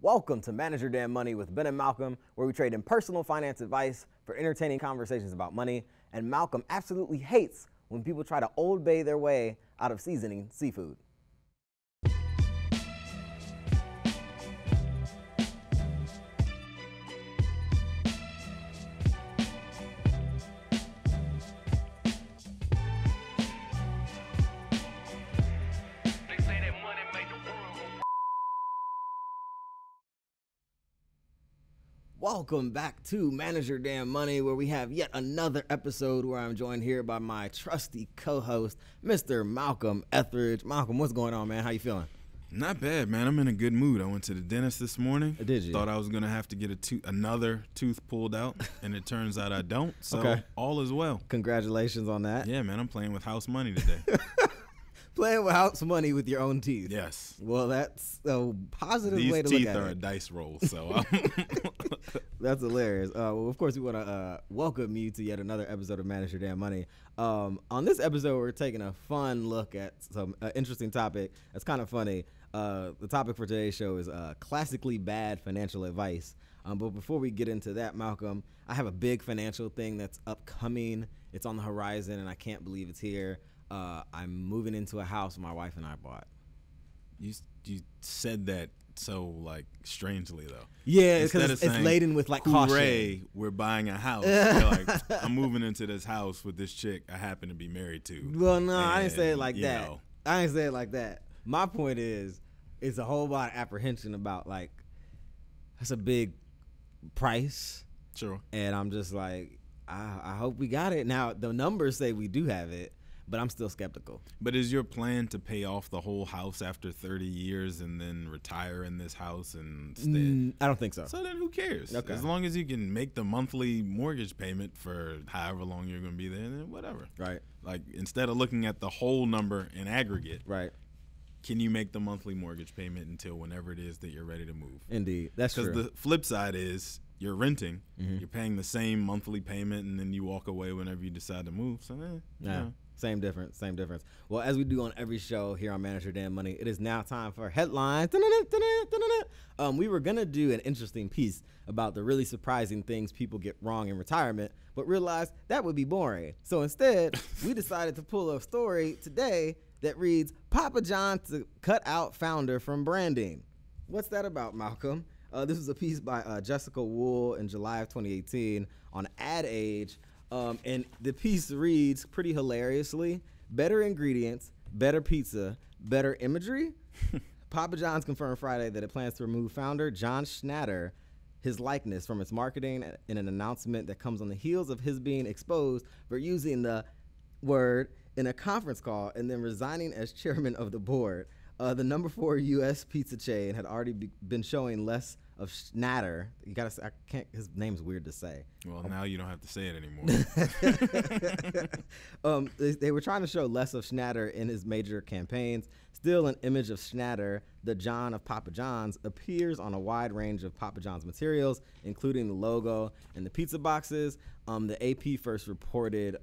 Welcome to Manage Your Damn Money with Ben and Malcolm, where we trade in personal finance advice for entertaining conversations about money. And Malcolm absolutely hates when people try to Old Bay their way out of seasoning seafood. Welcome back to Manage Your Damn Money, where we have yet another episode where I'm joined here by my trusty co-host, Mr. Malcolm Ethridge. Malcolm, what's going on, man? How you feeling? Not bad, man. I'm in a good mood. I went to the dentist this morning. Did you? Thought I was going to have to get another tooth pulled out, and it turns out I don't. So Okay. All is well. Congratulations on that. Yeah, man. I'm playing with house money today. Playing with house money with your own teeth. Yes. Well, that's a positive These way to look teeth at are a it. dice roll, so That's hilarious. Well, of course, we want to welcome you to yet another episode of Manage Your Damn Money. On this episode, we're taking a fun look at some interesting topic. That's kind of funny. The topic for today's show is classically bad financial advice. But before we get into that, Malcolm, I have a big financial thing that's upcoming. It's on the horizon, and I can't believe it's here. I'm moving into a house my wife and I bought. you said that so like strangely though. Yeah, Instead because of it's saying, laden with like hooray, caution. we're buying a house. You're like, I'm moving into this house with this chick I happen to be married to. Well, no, I didn't And, say it like you that. know, I didn't say it like that. My point is, it's a whole lot of apprehension about like, that's a big price. Sure. And I'm just like, I hope we got it. Now, the numbers say we do have it, but I'm still skeptical. But is your plan to pay off the whole house after 30 years and then retire in this house and stay? I don't think so. So then who cares? Okay. As long as you can make the monthly mortgage payment for however long you're going to be there, then whatever. Right, Like instead of looking at the whole number in aggregate, right. can you make the monthly mortgage payment until whenever it is that you're ready to move? Indeed. That's true. Because the flip side is you're renting, Mhm. you're paying the same monthly payment, and then you walk away whenever you decide to move. So, Yeah. yeah. Same difference. Well, as we do on every show here on Manage Your Damn Money, it is now time for headlines. We were going to do an interesting piece about the really surprising things people get wrong in retirement, but realized that would be boring. So instead, we decided to pull a story today that reads, Papa John to cut out founder from branding. What's that about, Malcolm? This was a piece by Jessica Wool in July of 2018 on Ad Age. And the piece reads pretty hilariously: better ingredients, better pizza, better imagery. Papa John's confirmed Friday that it plans to remove founder John Schnatter, his likeness from its marketing in an announcement that comes on the heels of his being exposed for using the word in a conference call and then resigning as chairman of the board. The number 4 U.S. pizza chain had already been showing less of Schnatter. You gotta say, his name's weird to say. Well, now you don't have to say it anymore. They were trying to show less of Schnatter in his major campaigns. Still, an image of Schnatter, the John of Papa John's, appears on a wide range of Papa John's materials, including the logo and the pizza boxes. The AP first reported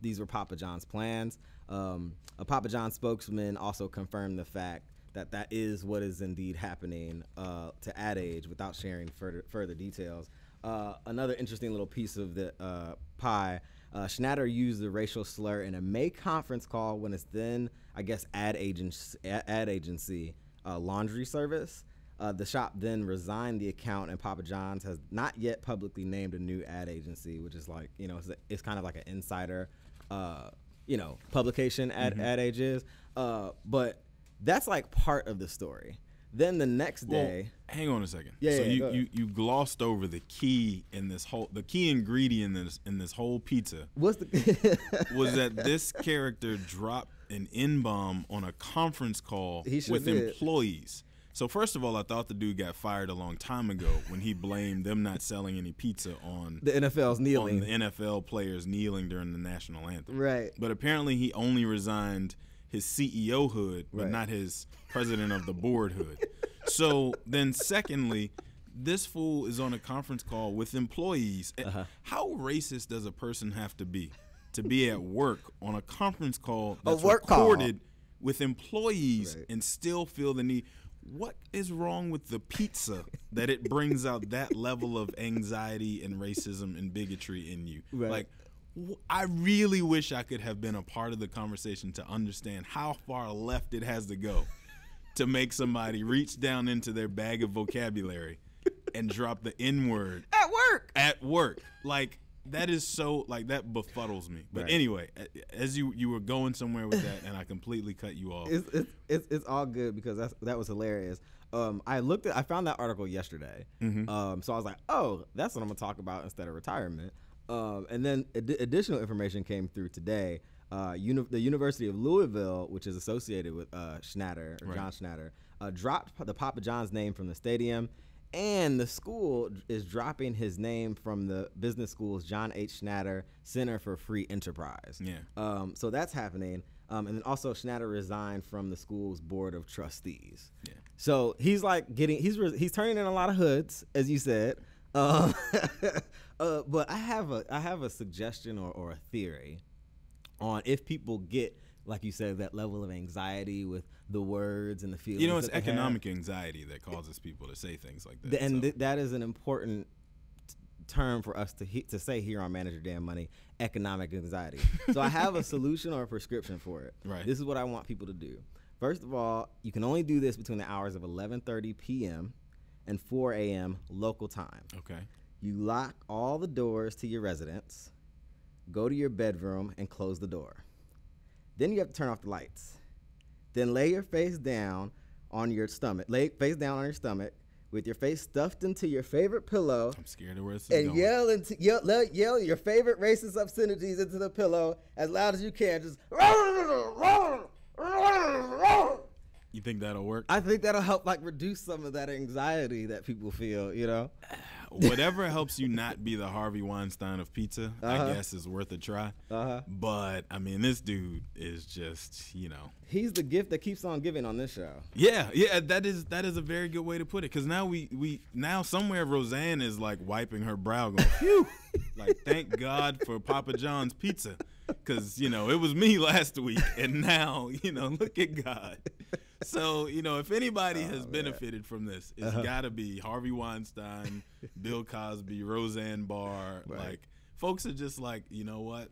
these were Papa John's plans. A Papa John's spokesman also confirmed the fact that that is what is indeed happening to Ad Age without sharing further details. Another interesting little piece of the pie, Schnatter used the racial slur in a May conference call when it's then, I guess, ad agency laundry service. The shop then resigned the account, and Papa John's has not yet publicly named a new ad agency, which is like, it's kind of like an insider publication Ad Age is. But that's like part of the story. Then the next day, hang on a second. Yeah, so yeah, you glossed over the key ingredient in this whole pizza. what's the Was that this character dropped an N-bomb on a conference call He sure with did. employees. So first of all, I thought the dude got fired a long time ago when he blamed them not selling any pizza on the NFL's kneeling? on the NFL players kneeling during the national anthem. Right. But apparently he only resigned his CEO hood, but Right. not his president of the board hood. So then secondly, this fool is on a conference call with employees. How racist does a person have to be at work on a conference call that's work call. recorded with employees Right. and still feel the need? what is wrong with the pizza that it brings out that level of anxiety and racism and bigotry in you? Right. Like, I really wish I could have been a part of the conversation to understand how far left it has to go to make somebody reach down into their bag of vocabulary and drop the N-word At work. At work. Like, that is so, like, that befuddles me. But anyway, as you were going somewhere with that, and I completely cut you off. It's all good because that was hilarious. I found that article yesterday. So I was like, oh, that's what I'm gonna talk about instead of retirement. And then additional information came through today. The University of Louisville, which is associated with Schnatter, or John Schnatter, dropped the Papa John's name from the stadium, and the school is dropping his name from the business school's John H. Schnatter Center for Free Enterprise. Yeah. So that's happening. And then also Schnatter resigned from the school's board of trustees. Yeah. So he's like he's turning in a lot of hoods, as you said. But I have a suggestion or a theory on if people get, like you said, that level of anxiety with the words and the feelings. You know, it's economic anxiety that causes people to say things like that. And that is an important term for us to say here on Manage Your Damn Money, economic anxiety. So I have a solution or a prescription for it. Right. This is what I want people to do. First of all, you can only do this between the hours of 11:30 p.m. and 4 a.m. local time. Okay. You lock all the doors to your residence, go to your bedroom, and close the door. Then you have to turn off the lights. Then lay your face down on your stomach. Lay face down on your stomach with your face stuffed into your favorite pillow. I'm scared of where this is and going. yell your favorite racist obscenities into the pillow as loud as you can. Just. You think that'll work? I think that'll help reduce some of that anxiety that people feel, you know? Whatever helps you not be the Harvey Weinstein of pizza, I guess is worth a try. But, I mean, this dude is just, you know. He's the gift that keeps on giving on this show. Yeah, that is a very good way to put it. Because now now somewhere Roseanne is like wiping her brow going, phew. Like, thank God for Papa John's pizza. Because, you know, it was me last week. And now, you know, look at God. So, you know, if anybody has benefited from this, it's got to be Harvey Weinstein, Bill Cosby, Roseanne Barr. Right. Like, folks are just like, you know what?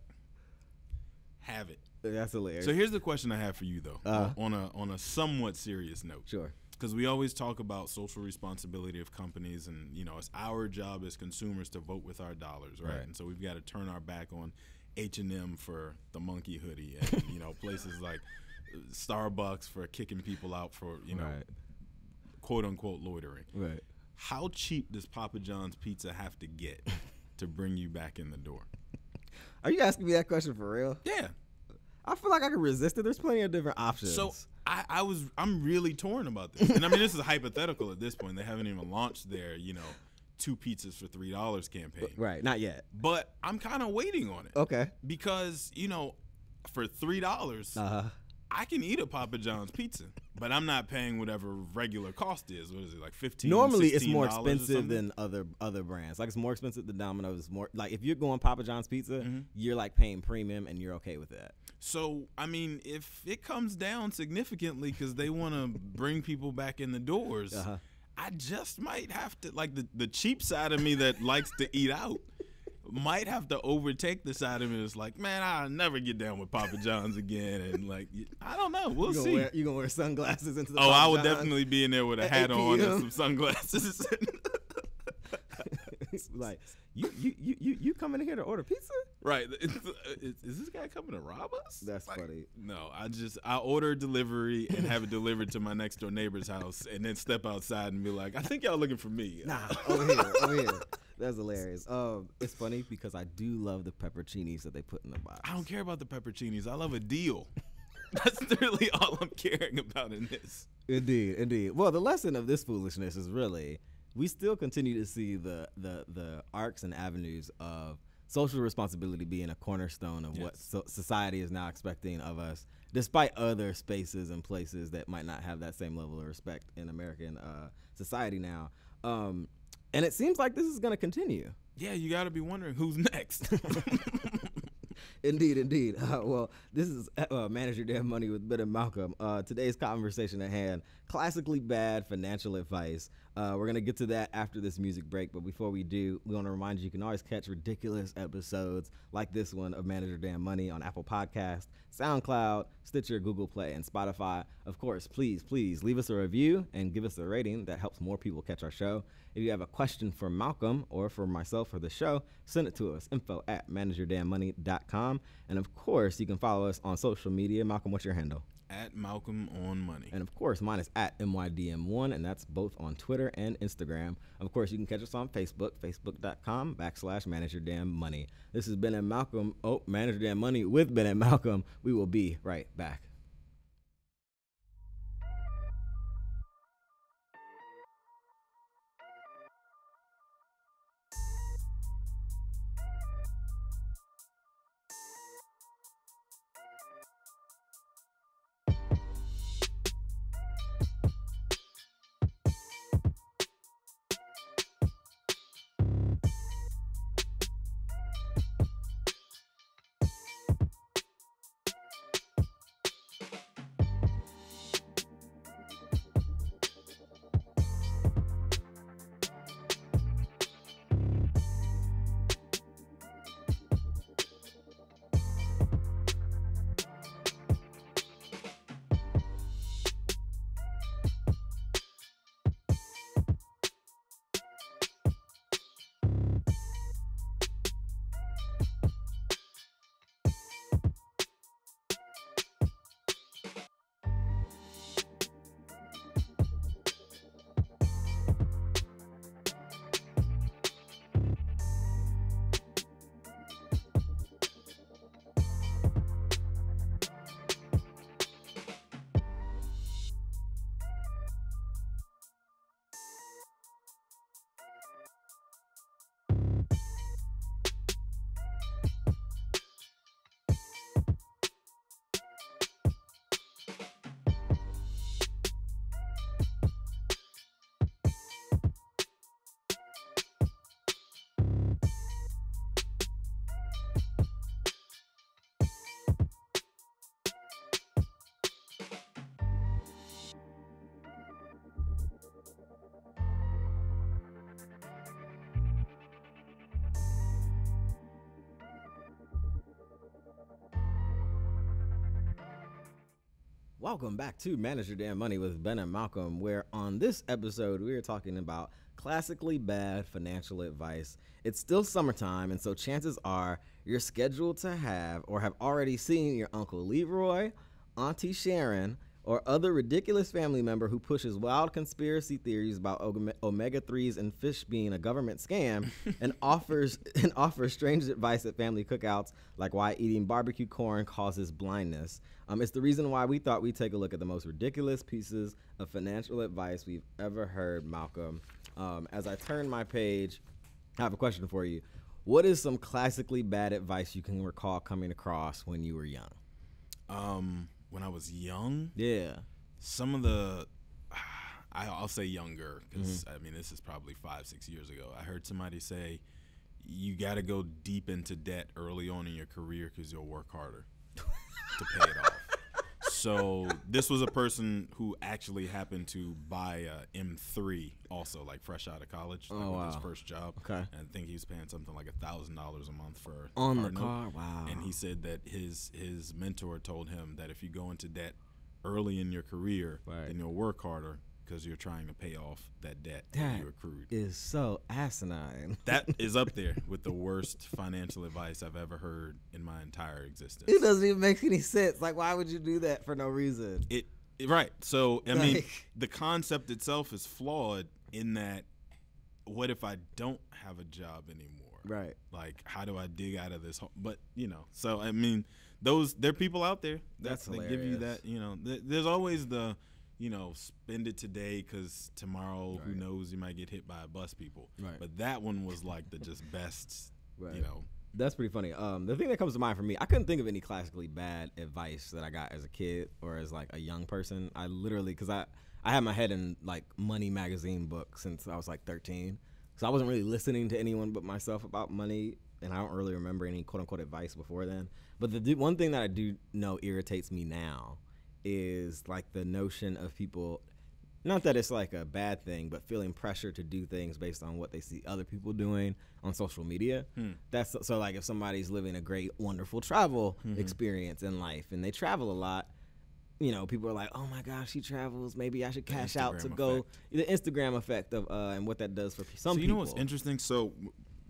Have it. That's hilarious. So here's the question I have for you, though, on a somewhat serious note. Sure. Because we always talk about social responsibility of companies, and, you know, it's our job as consumers to vote with our dollars, right? And so we've got to turn our back on H&M for the monkey hoodie and, you know, places like Starbucks for kicking people out for, you know, quote unquote loitering. Right. How cheap does Papa John's pizza have to get to bring you back in the door? Are you asking me that question for real? Yeah. I feel like I can resist it. There's plenty of different options. So I'm really torn about this. And I mean, this is hypothetical at this point. They haven't even launched their, you know, 2 pizzas for $3 campaign. Right, not yet. But I'm kind of waiting on it. Okay. Because, you know, for $3, I can eat a Papa John's pizza, but I'm not paying whatever regular cost is. What is it, like $15? Normally, it's more $16 expensive than other brands. Like, it's more expensive than Domino's. More like if you're going Papa John's pizza, you're like paying premium, and you're okay with that. So, I mean, if it comes down significantly because they want to bring people back in the doors, I just might have to, like, the cheap side of me that likes to eat out might have to overtake the side of me that's like, man, I'll never get down with Papa John's again. And, like, I don't know. We'll see. You're going to wear sunglasses into the Papa Papa I would John's definitely be in there with a hat on and some sunglasses. Like, you coming in here to order pizza? Right. Is this guy coming to rob us? That's like, funny. No, I order delivery and have it delivered to my next door neighbor's house and then step outside and be like, I think y'all looking for me. Nah, over here. That's hilarious. It's funny because I do love the pepperoncinis that they put in the box. I don't care about the pepperoncinis. I love a deal. That's really all I'm caring about in this. Indeed. Well, the lesson of this foolishness is really we still continue to see the arcs and avenues of social responsibility being a cornerstone of what society is now expecting of us, despite other spaces and places that might not have that same level of respect in American society now. And it seems like this is going to continue. Yeah, you got to be wondering who's next. Indeed, indeed. Well, this is Manage Your Damn Money with Ben and Malcolm. Today's conversation at hand, classically bad financial advice. We're going to get to that after this music break, but before we do, we want to remind you can always catch ridiculous episodes like this one of Manage Your Damn Money on Apple Podcasts, SoundCloud, Stitcher, Google Play, and Spotify. Of course, please leave us a review and give us a rating. That helps more people catch our show. If you have a question for Malcolm or for myself or the show, send it to us, info@manageyourdamnmoney.com. And of course, you can follow us on social media. Malcolm, what's your handle? At Malcolm on Money. And of course, mine is at MYDM1, and that's both on Twitter and Instagram. Of course, you can catch us on Facebook, facebook.com/Manage Your Damn Money. This has Ben and Malcolm. Manage Your Damn Money with Ben and Malcolm. We will be right back. Welcome back to Manage Your Damn Money with Ben and Malcolm, where on this episode we are talking about classically bad financial advice. It's still summertime, and so chances are you're scheduled to have or have already seen your Uncle Leroy, Auntie Sharon, or other ridiculous family member who pushes wild conspiracy theories about omega-3s and fish being a government scam and offers strange advice at family cookouts, like why eating barbecue corn causes blindness. It's the reason why we thought we'd take a look at the most ridiculous pieces of financial advice we've ever heard, Malcolm. As I turn my page, I have a question for you. What is some classically bad advice you can recall coming across when you were young? When I was young, Yeah. some of the, I'll say younger, because I mean, this is probably 5-6 years ago. I heard somebody say, you got to go deep into debt early on in your career because you'll work harder to pay it off. So this was a person who actually happened to buy a M3 also, like fresh out of college, like with his first job. Okay. And I think he was paying something like $1,000 a month for On a the note. car? Wow. And he said that his mentor told him that if you go into debt early in your career, Right. then you'll work harder because you're trying to pay off that debt that That you accrued. is so asinine. That is up there with the worst financial advice I've ever heard in my entire existence. It doesn't even make any sense. Like, why would you do that for no reason? Right. So, I mean, Like- the concept itself is flawed in that what if I don't have a job anymore? Right. Like, how do I dig out of this hole? But, so, I mean, there are people out there That's that give you hilarious. that, there's always the, spend it today because tomorrow, who Right. knows, you might get hit by a bus people. Right. But that one was like the just best, Right. That's pretty funny. The thing that comes to mind for me, I couldn't think of any classically bad advice that I got as a kid or as like a young person. I literally, because I had my head in like money magazine books since I was like 13. So I wasn't really listening to anyone but myself about money and I don't really remember any quote unquote advice before then. But the one thing that I do know irritates me now is like the notion of people. Not that it's like a bad thing, but feeling pressure to do things based on what they see other people doing on social media. That's so like if somebody's living a great, wonderful travel experience in life and they travel a lot, you know, people are like, oh my gosh, she travels. Maybe I should cash out to go. The Instagram effect of and what that does for some people. You know what's interesting? So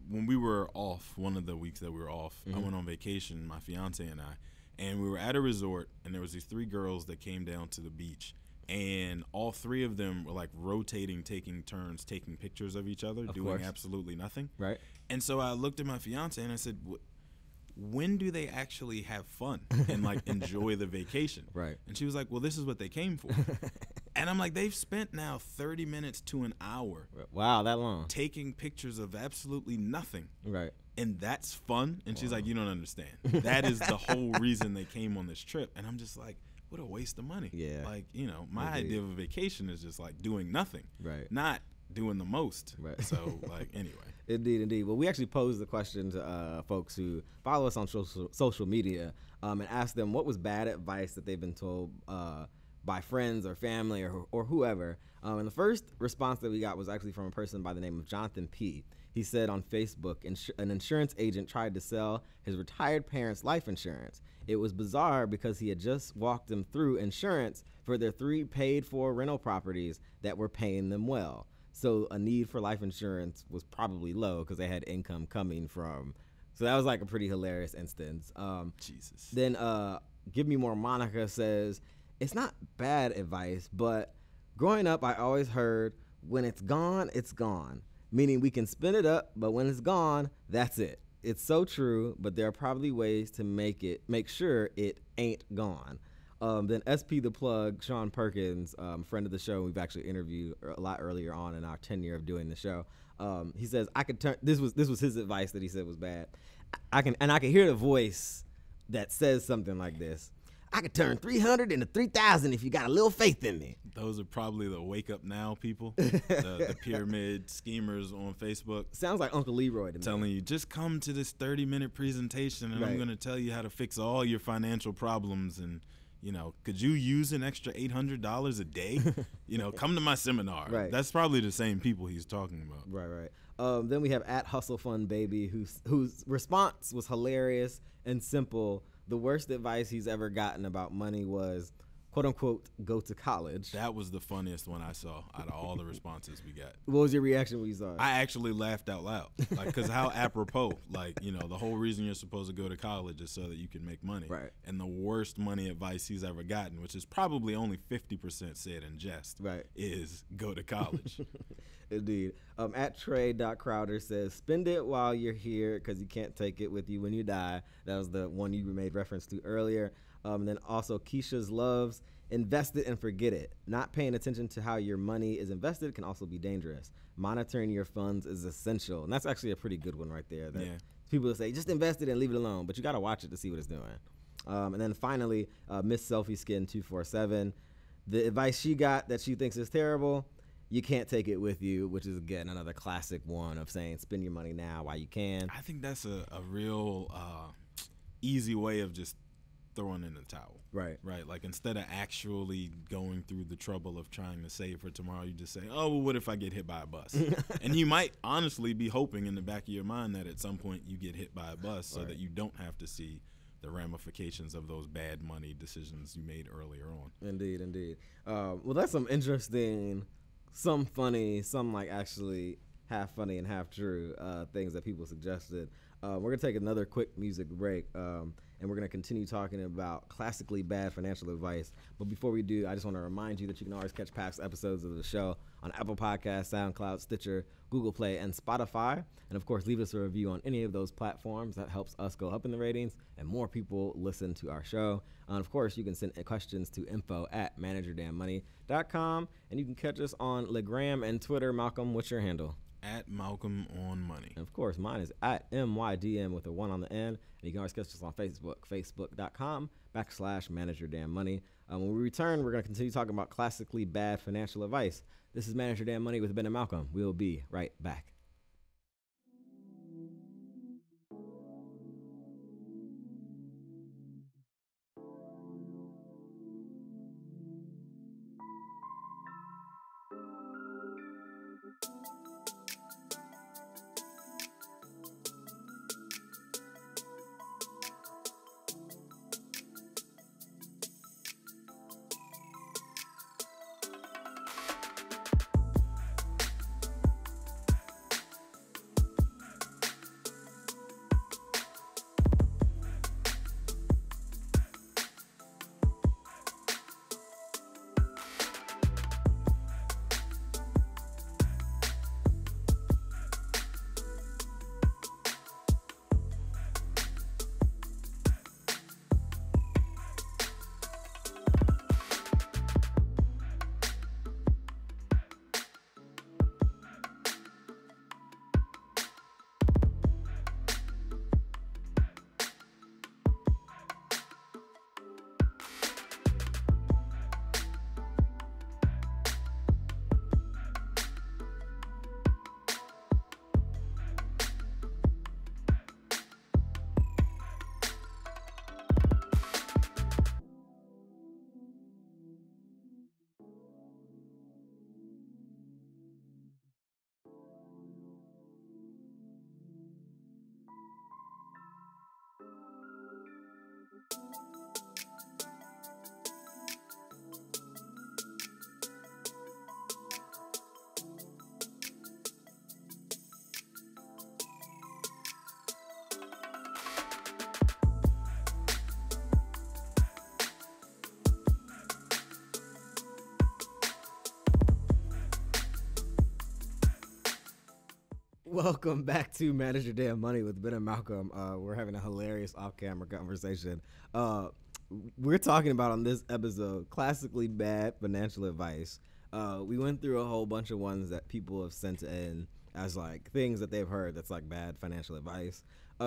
when we were off, one of the weeks that we were off, I went on vacation, my fiance and I, and we were at a resort, and there was these 3 girls that came down to the beach. And all 3 of them were like rotating, taking turns, taking pictures of each other, doing absolutely nothing. Right. And so I looked at my fiance and I said, when do they actually have fun and like enjoy the vacation? Right. And she was like, well, this is what they came for. And I'm like, they've spent now 30 minutes to an hour. Wow, that long. Taking pictures of absolutely nothing. Right. And that's fun. And she's like, you don't understand. That is the whole reason they came on this trip. And I'm just like, what a waste of money. Yeah. Like, you know, my idea of a vacation is just like doing nothing. Right. Not doing the most. Right. So, like, anyway. Indeed. Well, we actually posed the question to folks who follow us on social media and asked them what was bad advice that they've been told by friends or family or whoever. And the first response that we got was actually from a person by the name of Jonathan P. He said on Facebook, an insurance agent tried to sell his retired parents' life insurance. It was bizarre because he had just walked them through insurance for their 3 paid-for rental properties that were paying them well. So a need for life insurance was probably low because they had income coming from. So that was like a pretty hilarious instance. Jesus. Then Give Me More Monica says, it's not bad advice, but growing up I always heard when it's gone, meaning we can spin it up, but when it's gone, that's it. It's so true, but there are probably ways to make sure it ain't gone. Then SP The Plug, Sean Perkins, friend of the show, we've actually interviewed a lot earlier on in our tenure of doing the show. He says, I could turn, this was his advice that he said was bad. I can hear the voice that says something like this. I could turn 300 into 3,000 if you got a little faith in me. Those are probably the wake up now people, the pyramid schemers on Facebook. Sounds like Uncle Leroy to me. Telling you, just come to this 30-minute presentation and I'm going to tell you how to fix all your financial problems. And, you know, could you use an extra $800 a day? You know, come to my seminar. Right. That's probably the same people he's talking about. Right. Then we have @HustleFunBaby, whose response was hilarious and simple. The worst advice he's ever gotten about money was, quote unquote, go to college. That was the funniest one I saw out of all the responses we got. What was your reaction when you saw it? I actually laughed out loud. Like, because how apropos. Like, you know, the whole reason you're supposed to go to college is so that you can make money. Right. And the worst money advice he's ever gotten, which is probably only 50% said in jest, is go to college. Indeed. @Trey.Crowder says, spend it while you're here because you can't take it with you when you die. That was the one you made reference to earlier. And then also Keisha's Loves, invest it and forget it. Not paying attention to how your money is invested can also be dangerous. Monitoring your funds is essential. And that's actually a pretty good one right there. That people say, just invest it and leave it alone. But you got to watch it to see what it's doing. And then finally, Miss Selfie Skin 247, the advice she got that she thinks is terrible, you can't take it with you, which is, again, another classic one of saying spend your money now while you can. I think that's a real easy way of just throwing in the towel. Right. Like, instead of actually going through the trouble of trying to save for tomorrow, you just say, oh, well, what if I get hit by a bus? And you might honestly be hoping in the back of your mind that at some point you get hit by a bus so that you don't have to see the ramifications of those bad money decisions you made earlier on. Indeed. Well, that's some interesting, some funny, some like actually half funny and half true things that people suggested. We're going to take another quick music break, and we're going to continue talking about classically bad financial advice. But before we do, I just want to remind you that you can always catch past episodes of the show on Apple Podcasts, SoundCloud, Stitcher, Google Play, and Spotify. And, of course, leave us a review on any of those platforms. That helps us go up in the ratings and more people listen to our show. And, of course, you can send questions to info@managerdamnmoney.com. And you can catch us on LeGram and Twitter. Malcolm, what's your handle? @MalcolmOnMoney. And of course, mine is @MYDM with a 1 on the end. And you can always catch us on Facebook, facebook.com/managerdamnmoney. When we return, we're going to continue talking about classically bad financial advice. This is Manager Dan Money with Ben and Malcolm. We'll be right back. Welcome back to Manage Your Damn Money with Ben and Malcolm. We're having a hilarious off-camera conversation. We're talking about on this episode classically bad financial advice. We went through a whole bunch of ones that people have sent in as like things that they've heard that's like bad financial advice. You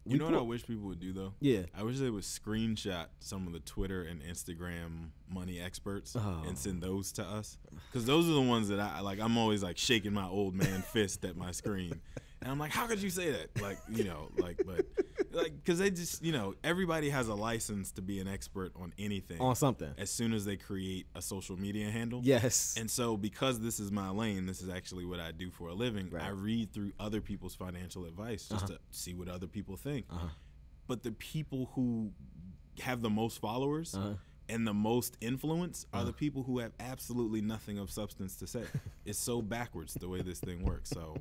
know what I wish people would do though? Yeah. I wish they would screenshot some of the Twitter and Instagram money experts and send those to us, because those are the ones that I like. I'm always like shaking my old man fist at my screen, and I'm like, how could you say that? Like, because they just, everybody has a license to be an expert on anything, on something, as soon as they create a social media handle. Yes. And so because this is my lane, this is actually what I do for a living. Right. I read through other people's financial advice just to see what other people think. But the people who have the most followers and the most influence are the people who have absolutely nothing of substance to say. It's so backwards the way this thing works. So,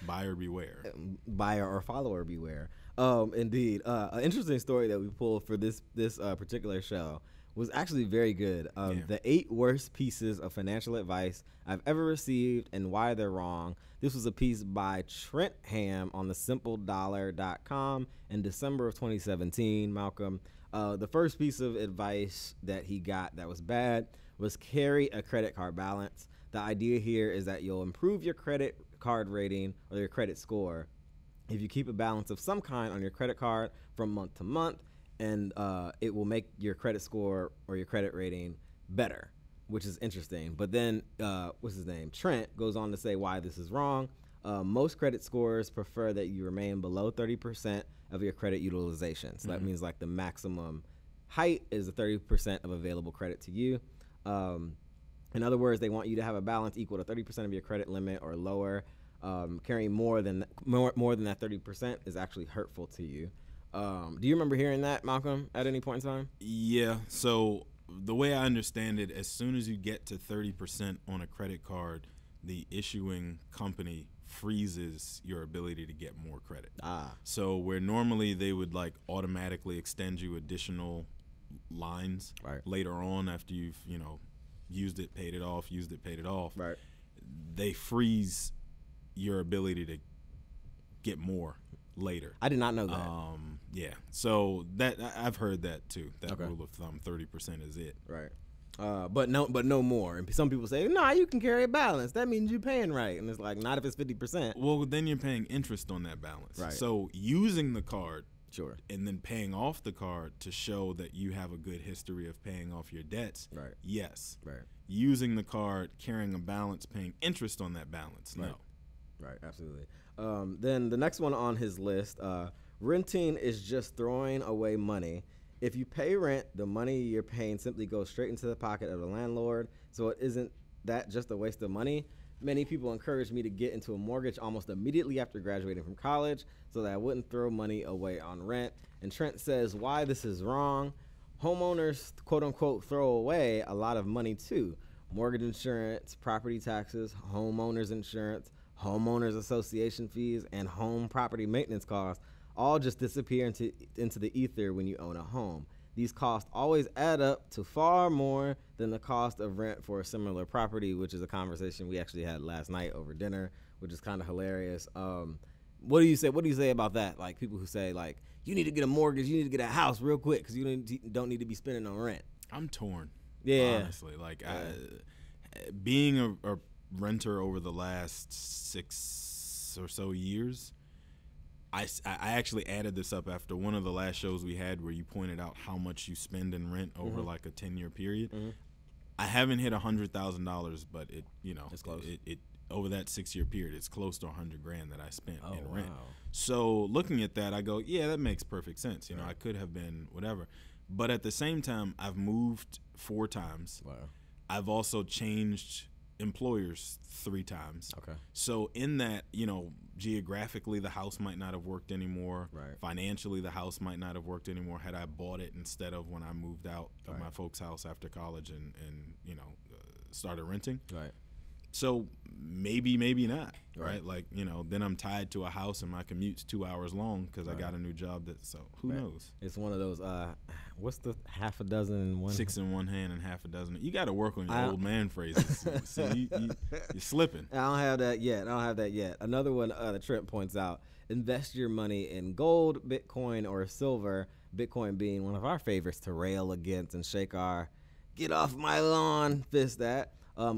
buyer beware. Buyer or follower beware. Indeed. An interesting story that we pulled for this particular show was actually very good. The 8 worst pieces of financial advice I've ever received and why they're wrong. This was a piece by Trent Ham on thesimpledollar.com in December of 2017, Malcolm. The first piece of advice that he got that was bad was carry a credit card balance. The idea here is that you'll improve your credit card rating or your credit score if you keep a balance of some kind on your credit card from month to month, and it will make your credit score or your credit rating better, which is interesting. But then, what's his name? Trent goes on to say why this is wrong. Most credit scores prefer that you remain below 30% of your credit utilization. So that means like the maximum height is the 30% of available credit to you. In other words, they want you to have a balance equal to 30% of your credit limit or lower. Carrying more than that 30% is actually hurtful to you. Do you remember hearing that, Malcolm, at any point in time? Yeah. So the way I understand it, as soon as you get to 30% on a credit card, the issuing company freezes your ability to get more credit. So where normally they would like automatically extend you additional lines later on after you've, used it, paid it off, Right. they freeze your ability to get more later. I did not know that. Yeah. So that I've heard that too. That Okay. rule of thumb, 30% is it. Right. But no more. And some people say, nah, you can carry a balance. That means you're paying right. And it's like, not if it's 50%. Well, then you're paying interest on that balance. Right. So using the card, Sure. and then paying off the card to show that you have a good history of paying off your debts. Right. Yes. Right. Using the card, carrying a balance, paying interest on that balance. Right. No. Right, absolutely. Then the next one on his list, renting is just throwing away money. If you pay rent, the money you're paying simply goes straight into the pocket of the landlord. So it isn't that just a waste of money? Many people encouraged me to get into a mortgage almost immediately after graduating from college so that I wouldn't throw money away on rent. And Trent says why this is wrong. Homeowners, quote unquote, throw away a lot of money too. Mortgage insurance, property taxes, homeowners insurance, homeowners association fees, and home property maintenance costs all just disappear into the ether when you own a home. These costs always add up to far more than the cost of rent for a similar property, which is a conversation we actually had last night over dinner, which is kind of hilarious. What do you say? What do you say about that? Like people who say like, you need to get a mortgage, you need to get a house real quick because you don't need to be spending on rent. I'm torn. Yeah. Honestly, like being a renter over the last 6 or so years, I actually added this up after one of the last shows we had where you pointed out how much you spend in rent over like a 10-year period. I haven't hit $100,000, but it's close. It over that 6-year period, it's close to $100,000 that I spent in rent. Wow. So looking at that, I go, yeah, that makes perfect sense. I could have been whatever, but at the same time, I've moved 4 times. Wow. I've also changed employers 3 times. Okay. So in that, geographically the house might not have worked anymore. Right. Financially the house might not have worked anymore had I bought it instead of when I moved out of my folks' house after college and started renting. Right. So maybe not, right? Like, then I'm tied to a house and my commute's 2 hours long because I got a new job. So who knows? It's one of those, what's the half a dozen in one? 6 in one hand and half a dozen. You got to work on your old man phrases. So you're slipping. I don't have that yet. Another one that Trent points out, invest your money in gold, Bitcoin, or silver. Bitcoin being one of our favorites to rail against and shake our get off my lawn fist at.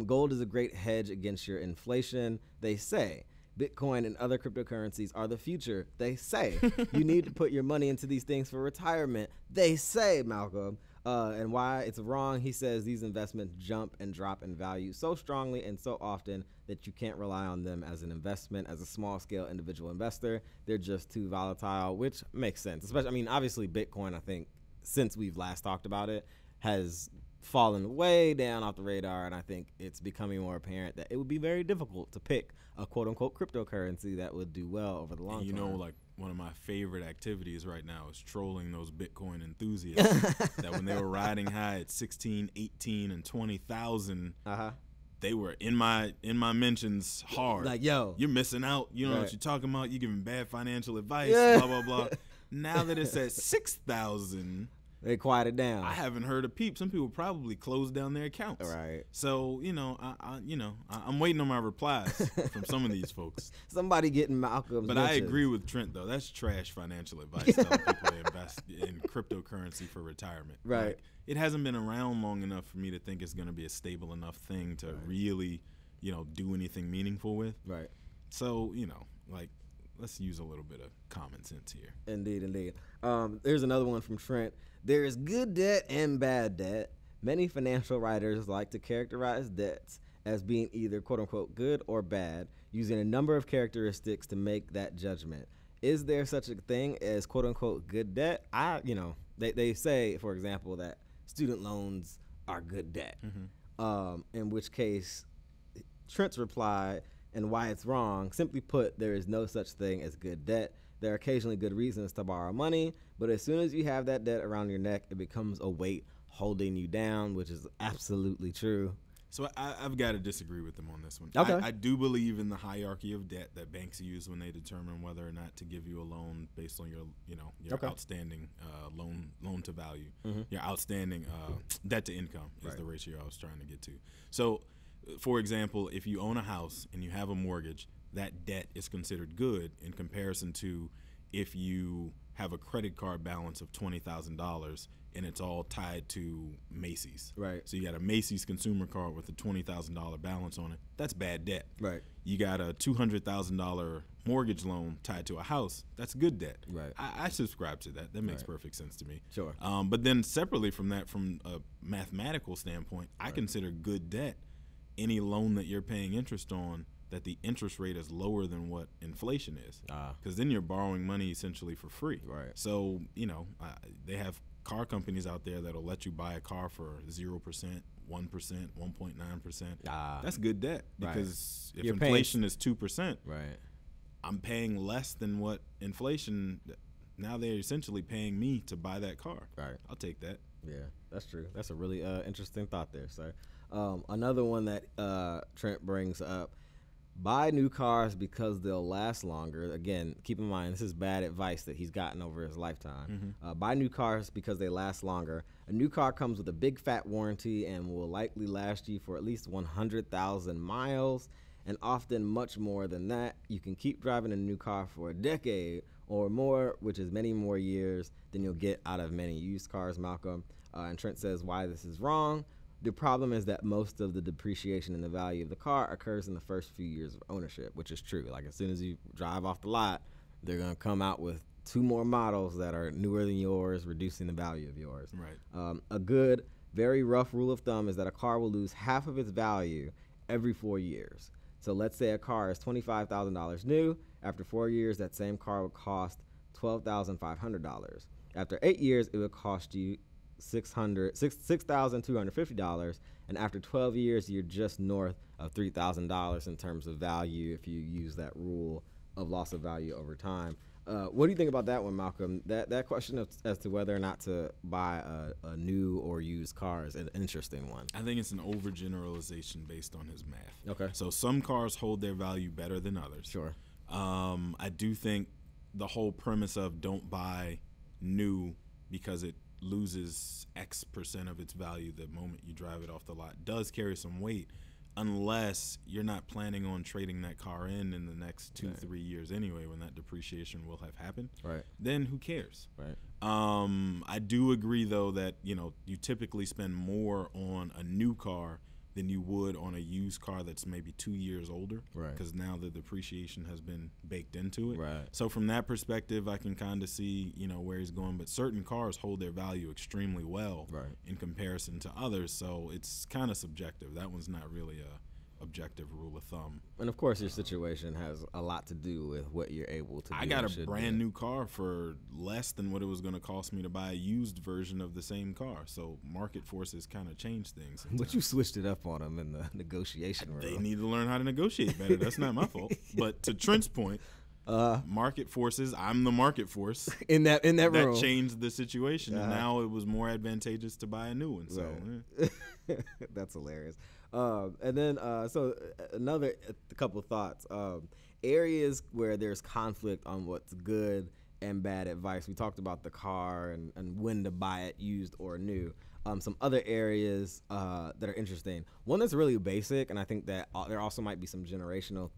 Gold is a great hedge against your inflation, they say. Bitcoin and other cryptocurrencies are the future, they say. You need to put your money into these things for retirement, they say, Malcolm. And why it's wrong, he says these investments jump and drop in value so strongly and so often that you can't rely on them as an investment. As a small-scale individual investor, they're just too volatile, which makes sense. Especially, obviously Bitcoin, I think, since we've last talked about it, has fallen way down off the radar, and I think it's becoming more apparent that it would be very difficult to pick a quote-unquote cryptocurrency that would do well over the long term. Like one of my favorite activities right now is trolling those Bitcoin enthusiasts that when they were riding high at 16, 18, and 20,000, they were in my mentions hard. Like, yo, you're missing out. You don't know what you're talking about. You're giving bad financial advice, blah, blah, blah. Now that it's at 6,000, they quieted down. I haven't heard a peep. Some people probably closed down their accounts. Right. So I'm waiting on my replies from some of these folks. Somebody getting Malcolm's. But mentions. I agree with Trent though. That's trash financial advice. Telling people to invest in cryptocurrency for retirement. Right. Like, it hasn't been around long enough for me to think it's going to be a stable enough thing to really, do anything meaningful with. Right. So let's use a little bit of common sense here. Indeed. There's another one from Trent. There is good debt and bad debt. Many financial writers like to characterize debts as being either quote-unquote good or bad, using a number of characteristics to make that judgment. Is there such a thing as quote-unquote good debt? They say, for example, that student loans are good debt, in which case Trent's reply and why it's wrong, simply put, there is no such thing as good debt. There are occasionally good reasons to borrow money, but as soon as you have that debt around your neck, it becomes a weight holding you down, which is absolutely true. So I've got to disagree with them on this one. Okay. I do believe in the hierarchy of debt that banks use when they determine whether or not to give you a loan based on your outstanding loan to value. Your outstanding debt to income is the ratio I was trying to get to. So, for example, if you own a house and you have a mortgage, that debt is considered good in comparison to if you have a credit card balance of $20,000 and it's all tied to Macy's. Right. So you got a Macy's consumer card with a $20,000 balance on it. That's bad debt. Right. You got a $200,000 mortgage loan tied to a house. That's good debt. Right. I subscribe to that. That makes perfect sense to me. Sure. But then separately from that, from a mathematical standpoint, I consider good debt any loan that you're paying interest on that the interest rate is lower than what inflation is, because then you're borrowing money essentially for free. Right. So they have car companies out there that'll let you buy a car for 0%, 1%, 1.9%. That's good debt, because if inflation is 2%, I'm paying less than what inflation. Now they're essentially paying me to buy that car. Right. I'll take that. Yeah, that's true. That's a really interesting thought there, sir. Another one that Trent brings up. Buy new cars because they'll last longer. Again, keep in mind, this is bad advice that he's gotten over his lifetime. Buy new cars because they last longer. A new car comes with a big fat warranty and will likely last you for at least 100,000 miles, and often much more than that. You can keep driving a new car for a decade or more, which is many more years than you'll get out of many used cars, Malcolm. And Trent says why this is wrong. The problem is that most of the depreciation in the value of the car occurs in the first few years of ownership, which is true. Like, as soon as you drive off the lot, they're going to come out with 2 more models that are newer than yours, reducing the value of yours. Right. A good, very rough rule of thumb is that a car will lose half of its value every 4 years. So let's say a car is $25,000 new. After 4 years, that same car would cost $12,500. After 8 years, it would cost you $6,250, and after 12 years, you're just north of $3,000 in terms of value if you use that rule of loss of value over time. What do you think about that one, Malcolm? That question as to whether or not to buy a new or used car is an interesting one. I think it's an overgeneralization based on his math. Okay. So some cars hold their value better than others. Sure. I do think the whole premise of don't buy new because it loses X percent of its value the moment you drive it off the lot does carry some weight, unless you're not planning on trading that car in the next 2-3 years anyway, when that depreciation will have happened. Right. Then who cares? Right. I do agree though that you typically spend more on a new car than you would on a used car that's maybe 2 years older. Right. Because now the depreciation has been baked into it. Right. So from that perspective, I can kind of see where he's going. But certain cars hold their value extremely well in comparison to others. So it's kind of subjective. That one's not really a objective rule of thumb. And of course, your situation has a lot to do with what you're able to do. I got a brand new car for less than what it was going to cost me to buy a used version of the same car. So market forces kind of change things sometimes. But you switched it up on them in the negotiation room. They need to learn how to negotiate better. That's not my fault. But to Trent's point, market forces, I'm the market force. in that room. That changed the situation. And now it was more advantageous to buy a new one. So That's hilarious. And then, so another couple thoughts. Areas where there's conflict on what's good and bad advice. We talked about the car and when to buy it, used or new. Some other areas that are interesting. One that's really basic, and I think that there also might be some generational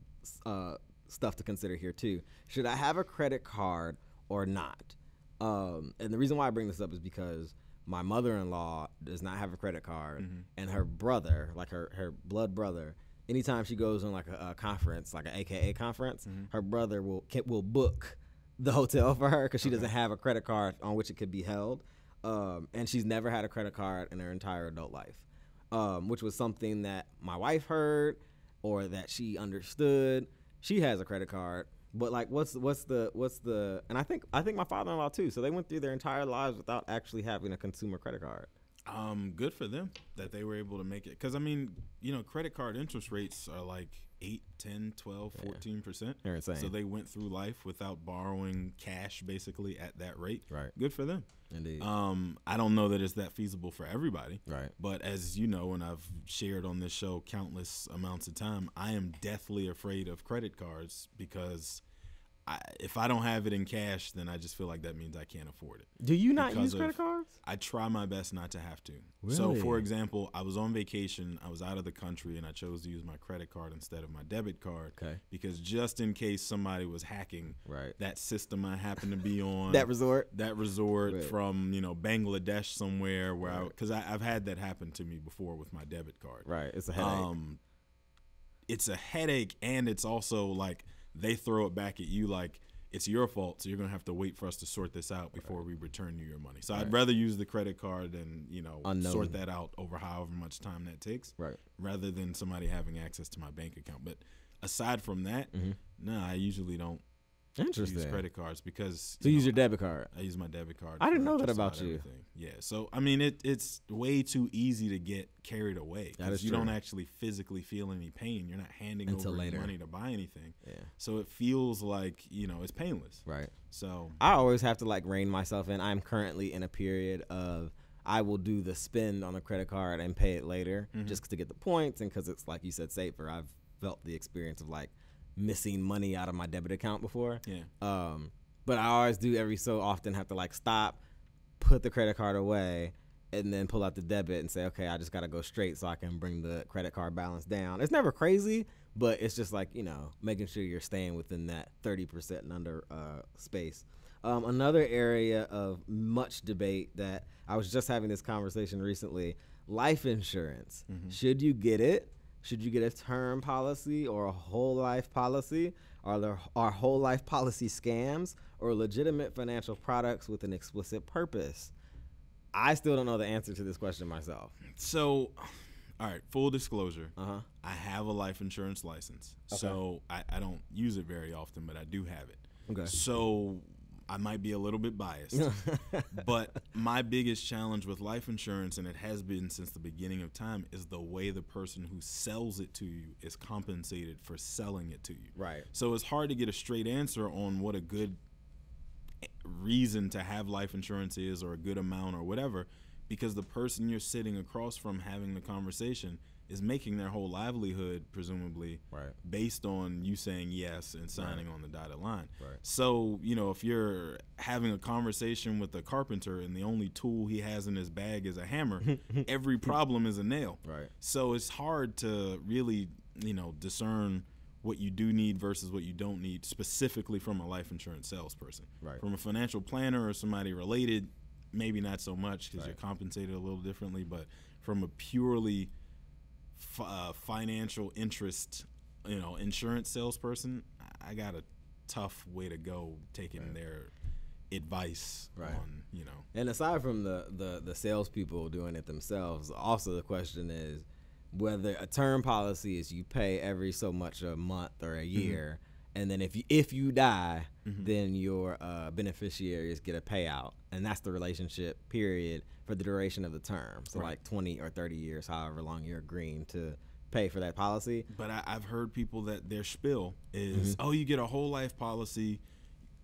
stuff to consider here too. Should I have a credit card or not? And the reason why I bring this up is because my mother-in-law does not have a credit card, and her brother, like her blood brother, anytime she goes on like a conference, like an AKA conference, her brother will book the hotel for her because she doesn't have a credit card on which it could be held, and she's never had a credit card in her entire adult life, which was something that my wife heard or that she understood. She has a credit card. But like, what's the? And I think my father-in-law too. So they went through their entire lives without actually having a consumer credit card. Good for them that they were able to make it. Because I mean, credit card interest rates are like 8, 10, 12, 14%. They're insane. So they went through life without borrowing cash, basically at that rate. Right. Good for them. Indeed. I don't know that it's that feasible for everybody. Right. But as you know, and I've shared on this show countless amounts of time, I am deathly afraid of credit cards because if I don't have it in cash, then I just feel like that means I can't afford it. Do you not use credit cards? I try my best not to have to. Really? So, for example, I was on vacation, I was out of the country, and I chose to use my credit card instead of my debit card. Okay. Because just in case somebody was hacking that system I happened to be on. that resort from, Bangladesh somewhere where because I've had that happen to me before with my debit card. Right. It's a headache. It's a headache, and it's also like, they throw it back at you like it's your fault, so you're going to have to wait for us to sort this out before we return you your money. So I'd rather use the credit card than, sort that out over however much time that takes, rather than somebody having access to my bank account. But aside from that, no, I usually don't use credit cards because you use your debit card. I use my debit card. I didn't know that about you. Everything. Yeah, so I mean, it's way too easy to get carried away because you don't actually physically feel any pain. You're not handing over any money to buy anything. Yeah. So it feels like it's painless. Right. So I always have to like rein myself in. I'm currently in a period of I will do the spend on the credit card and pay it later just to get the points and because it's like you said safer. I've felt the experience of like missing money out of my debit account before. Yeah. But I always do every so often have to like stop, put the credit card away, and then pull out the debit and say, okay, I just got to go straight so I can bring the credit card balance down. It's never crazy, but it's just like, making sure you're staying within that 30% and under space. Another area of much debate that I was just having this conversation recently, life insurance. Should you get it? Should you get a term policy or a whole life policy? Are whole life policy scams or legitimate financial products with an explicit purpose? I still don't know the answer to this question myself. So, all right, full disclosure. I have a life insurance license. Okay. So I don't use it very often, but I do have it. Okay. So I might be a little bit biased, but my biggest challenge with life insurance, and it has been since the beginning of time, is the way the person who sells it to you is compensated for selling it to you. Right. So it's hard to get a straight answer on what a good reason to have life insurance is, or a good amount, or whatever, because the person you're sitting across from having the conversation is making their whole livelihood, presumably, based on you saying yes and signing on the dotted line. Right. So, you know, if you're having a conversation with a carpenter and the only tool he has in his bag is a hammer, every problem is a nail. Right. So it's hard to really, you know, discern what you do need versus what you don't need, specifically from a life insurance salesperson. Right. From a financial planner or somebody related, maybe not so much, because you're compensated a little differently, but from a purely financial interest, you know, insurance salesperson, I got a tough way to go taking their advice on, you know. And aside from the salespeople doing it themselves, also the question is whether a term policy is you pay every so much a month or a year, and then if you die, then your beneficiaries get a payout, and that's the relationship period for the duration of the term. So like 20 or 30 years, however long you're agreeing to pay for that policy. But I've heard people that their spiel is, oh, you get a whole life policy,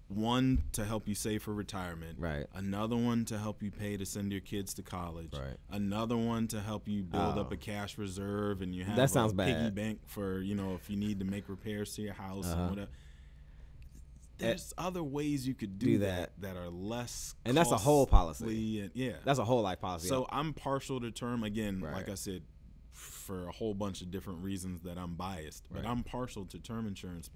one to help you save for retirement, another one to help you pay to send your kids to college, another one to help you build up a cash reserve, and you have that sounds a piggy bank for, you know, if you need to make repairs to your house and whatever. There's other ways you could do that are less costly, and that's a whole policy. And that's a whole life policy. So I'm partial to term, again, like I said, for a whole bunch of different reasons that I'm biased, but I'm partial to term insurance.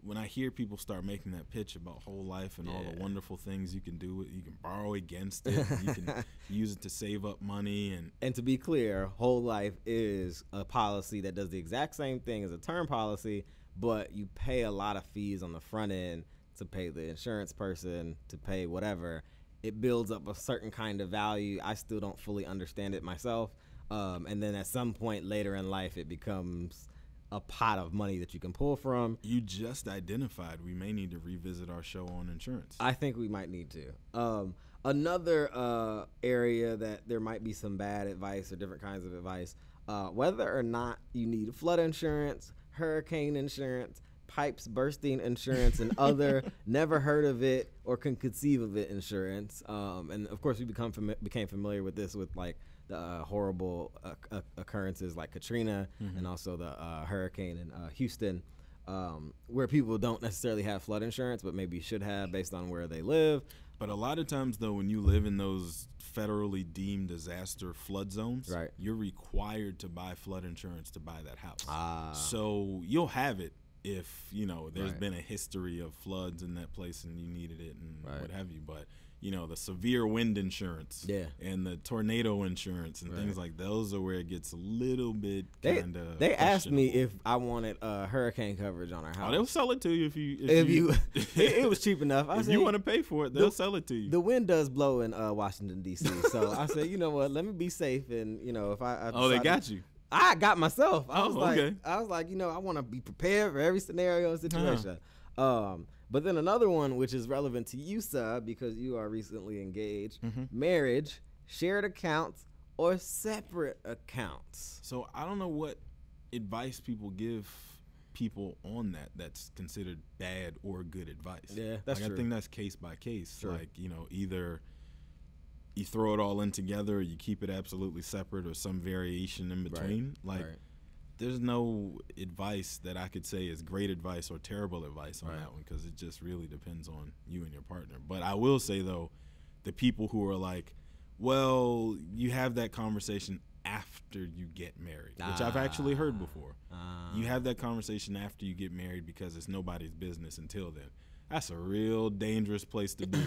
When I hear people start making that pitch about whole life and all the wonderful things you can do, you can borrow against it, you can use it to save up money. And to be clear, whole life is a policy that does the exact same thing as a term policy, but you pay a lot of fees on the front end to pay the insurance person, to pay whatever. It builds up a certain kind of value. I still don't fully understand it myself. And then at some point later in life, it becomes a pot of money that you can pull from. You just identified we may need to revisit our show on insurance. I think we might need to. Another area that there might be some bad advice or different kinds of advice, whether or not you need flood insurance, hurricane insurance, pipes bursting insurance, and other never heard of it or can conceive of it insurance. And of course, we became familiar with this with like the horrible occurrences like Katrina and also the hurricane in Houston, where people don't necessarily have flood insurance, but maybe should have based on where they live. But a lot of times, though, when you live in those federally deemed disaster flood zones, you're required to buy flood insurance to buy that house. So you'll have it if, you know, there's been a history of floods in that place and you needed it and what have you. But, you know, the severe wind insurance and the tornado insurance and things like those are where it gets a little bit kind of. They asked me if I wanted hurricane coverage on our house. Oh, they'll sell it to you if you. It was cheap enough. If you want to pay for it, they'll sell it to you. The wind does blow in Washington D.C., so I said, you know what? Let me be safe, and you know if I they got you. I got myself. I was okay. You know, I want to be prepared for every scenario and situation. But then another one, which is relevant to you, sir, because you are recently engaged, marriage, shared accounts, or separate accounts. So I don't know what advice people give people on that's considered bad or good advice. Yeah, that's true. I think that's case by case. Sure. Like, you know, either you throw it all in together, or you keep it absolutely separate, or some variation in between. There's no advice that I could say is great advice or terrible advice on that one, because it just really depends on you and your partner. But I will say, though, the people who are like, well, you have that conversation after you get married, which I've actually heard before. You have that conversation after you get married because it's nobody's business until then. That's a real dangerous place to be,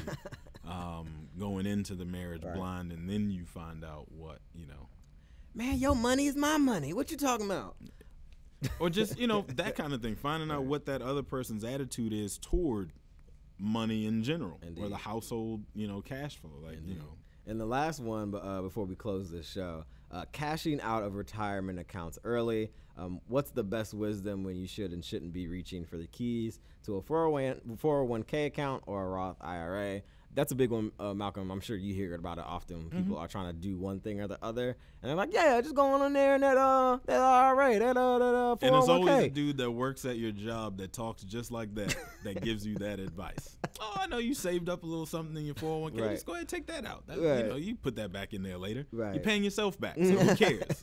going into the marriage blind, and then you find out what, you know. Man, your money is my money. What you talking about? Or just, you know, that kind of thing. Finding out what that other person's attitude is toward money in general, or the household, you know, cash flow. Like, you know. And the last one, before we close this show, cashing out of retirement accounts early. What's the best wisdom when you should and shouldn't be reaching for the keys to a 401k account or a Roth IRA? That's a big one, Malcolm. I'm sure you hear about it often. People are trying to do one thing or the other, and they're like, "Yeah, just going on there and that IRA, that 401k." And it's always a dude that works at your job that talks just like that, that gives you that advice. Oh, I know you saved up a little something in your 401k. Right. Just go ahead and take that out. That, Right. You put that back in there later. Right. You're paying yourself back, so who cares?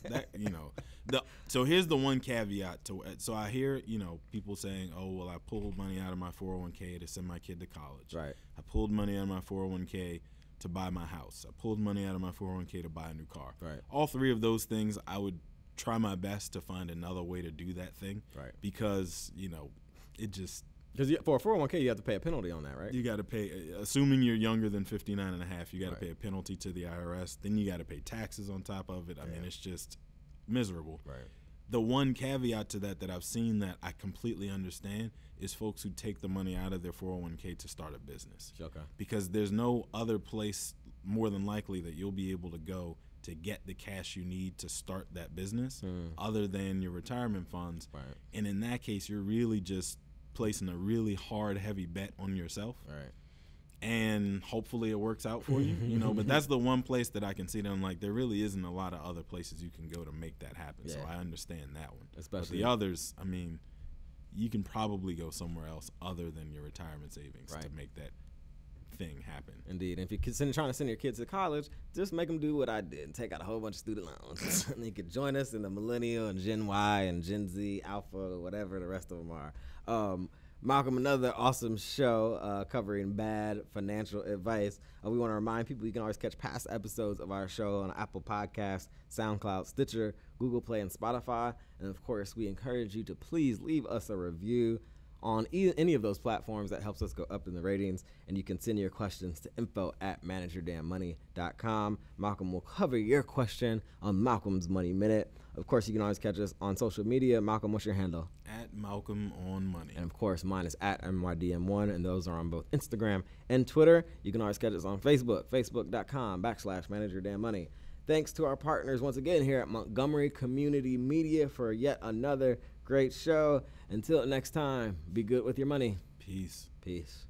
So here's the one caveat to it. So I hear, people saying, "Oh, well, I pulled money out of my 401k to send my kid to college. Right. I pulled money out of my 401k to buy my house. I pulled money out of my 401k to buy a new car." Right. All three of those things, I would try my best to find another way to do that thing. Right. Because, it just... Because for a 401k, you have to pay a penalty on that, right? You got to pay, assuming you're younger than 59 and a half, you got to Right. pay a penalty to the IRS. Then you got to pay taxes on top of it. I mean, it's just miserable. Right. The one caveat to that I've seen that I completely understand is folks who take the money out of their 401k to start a business. Okay. Because there's no other place more than likely that you'll be able to go to get the cash you need to start that business other than your retirement funds. Right. And in that case, you're really just placing a really hard, heavy bet on yourself. Right. And hopefully it works out for you, but that's the one place that I can see that I'm like, there really isn't a lot of other places you can go to make that happen. Yeah. So I understand that one. Especially but the others, I mean, you can probably go somewhere else other than your retirement savings to make that thing happen. Indeed. And if you're trying to send your kids to college, just make them do what I did and take out a whole bunch of student loans. And you could join us in the Millennial and Gen Y and Gen Z, Alpha, or whatever the rest of them are. Malcolm, another awesome show covering bad financial advice. We want to remind people you can always catch past episodes of our show on Apple Podcasts, SoundCloud, Stitcher, Google Play, and Spotify. And, of course, we encourage you to please leave us a review on any of those platforms. That helps us go up in the ratings. And you can send your questions to info@manageyourdamnmoney.com. Malcolm will cover your question on Malcolm's Money Minute. Of course, you can always catch us on social media. Malcolm, what's your handle? @MalcolmOnMoney. And of course, mine is @MYDM1, and those are on both Instagram and Twitter. You can always catch us on Facebook, facebook.com/ManageYourDamnMoney. Thanks to our partners once again here at Montgomery Community Media for yet another great show. Until next time, be good with your money. Peace. Peace.